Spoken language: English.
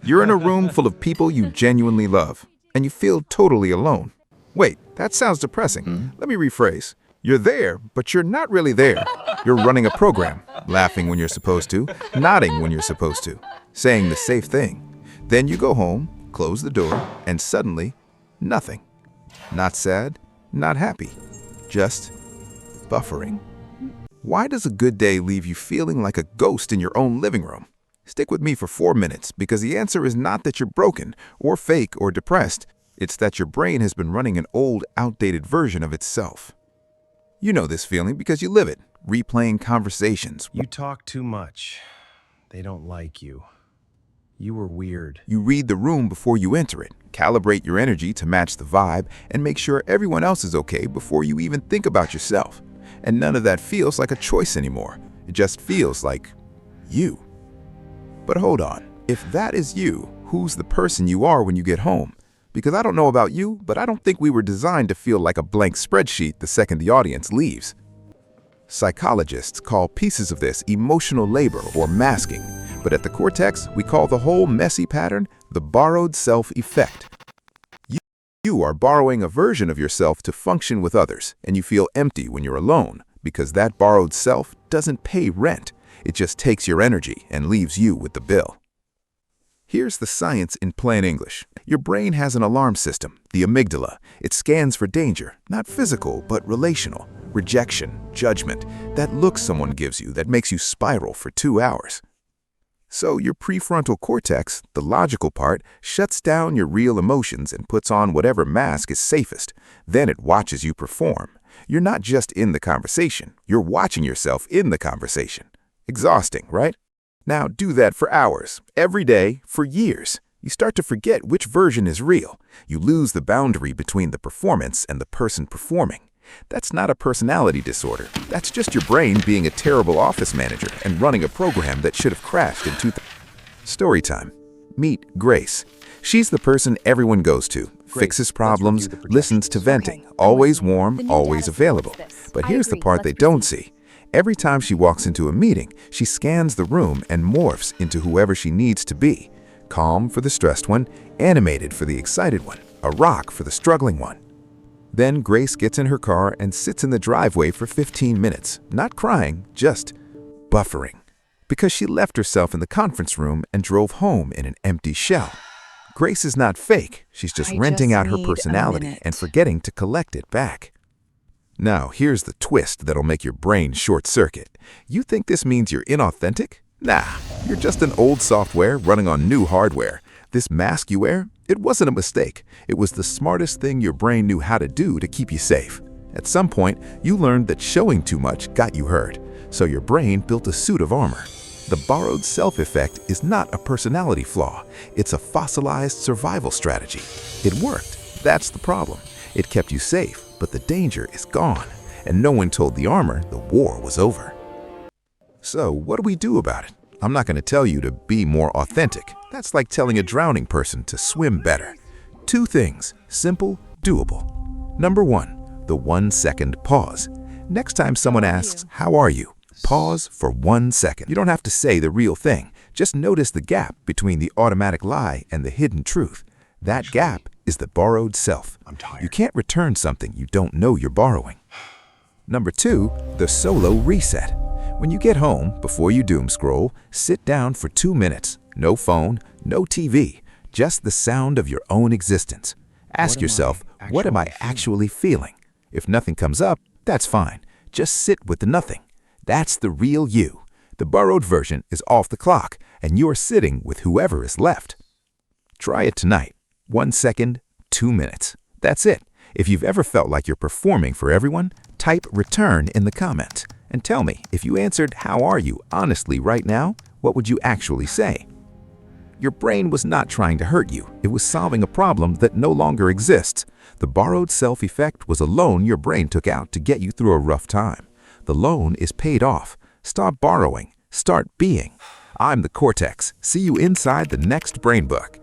You're in a room full of people you genuinely love, and you feel totally alone. Wait, that sounds depressing. Let me rephrase. You're there, but you're not really there. You're running a program, laughing when you're supposed to, nodding when you're supposed to, saying the safe thing. Then you go home, close the door, and suddenly, nothing. Not sad, not happy, just buffering. Why does a good day leave you feeling like a ghost in your own living room? Stick with me for 4 minutes, because the answer is not that you're broken, or fake, or depressed. It's that your brain has been running an old, outdated version of itself. You know this feeling because you live it, replaying conversations. You talk too much. They don't like you. You were weird. You read the room before you enter it, calibrate your energy to match the vibe, and make sure everyone else is okay before you even think about yourself. And none of that feels like a choice anymore. It just feels like you. But hold on, if that is you, who's the person you are when you get home? Because I don't know about you, but I don't think we were designed to feel like a blank spreadsheet the second the audience leaves. Psychologists call pieces of this emotional labor or masking, but at the Cortex, we call the whole messy pattern the borrowed self effect. You are borrowing a version of yourself to function with others, and you feel empty when you're alone, because that borrowed self doesn't pay rent. It just takes your energy and leaves you with the bill. Here's the science in plain English. Your brain has an alarm system, the amygdala. It scans for danger, not physical, but relational. Rejection, judgment, that look someone gives you that makes you spiral for 2 hours. So your prefrontal cortex, the logical part, shuts down your real emotions and puts on whatever mask is safest. Then it watches you perform. You're not just in the conversation, you're watching yourself in the conversation. Exhausting, right? Now do that for hours, every day, for years. You start to forget which version is real. You lose the boundary between the performance and the person performing. That's not a personality disorder. That's just your brain being a terrible office manager and running a program that should have crashed in 2000. Story time. Meet Grace. She's the person everyone goes to, fixes problems, listens to venting, always warm, always available. But here's the part they don't see. Every time she walks into a meeting, she scans the room and morphs into whoever she needs to be. Calm for the stressed one, animated for the excited one, a rock for the struggling one. Then Grace gets in her car and sits in the driveway for 15 minutes, not crying, just buffering. Because she left herself in the conference room and drove home in an empty shell. Grace is not fake, she's just renting out her personality and forgetting to collect it back. Now, here's the twist that'll make your brain short-circuit. You think this means you're inauthentic? Nah, you're just an old software running on new hardware. This mask you wear, it wasn't a mistake. It was the smartest thing your brain knew how to do to keep you safe. At some point, you learned that showing too much got you hurt, so your brain built a suit of armor. The borrowed self effect is not a personality flaw. It's a fossilized survival strategy. It worked. That's the problem. It kept you safe, but the danger is gone, and no one told the armor the war was over. So what do we do about it? I'm not going to tell you to be more authentic. That's like telling a drowning person to swim better. 2 things, simple, doable. Number 1, the 1-second pause. Next time someone asks, "How are you?" Pause for 1 second. You don't have to say the real thing. Just notice the gap between the automatic lie and the hidden truth. That gap is the borrowed self. I'm tired. You can't return something you don't know you're borrowing. Number 2, the solo reset. When you get home, before you doom scroll, sit down for 2 minutes. No phone, no TV, just the sound of your own existence. Ask yourself, what am I actually feeling? If nothing comes up, that's fine. Just sit with the nothing. That's the real you. The borrowed version is off the clock, and you are sitting with whoever is left. Try it tonight. 1 second, 2 minutes. That's it. If you've ever felt like you're performing for everyone, type return in the comments. And tell me, if you answered, "How are you?" honestly right now, what would you actually say? Your brain was not trying to hurt you. It was solving a problem that no longer exists. The borrowed self effect was a loan your brain took out to get you through a rough time. The loan is paid off. Stop borrowing. Start being. I'm the Cortex. See you inside the next brain book.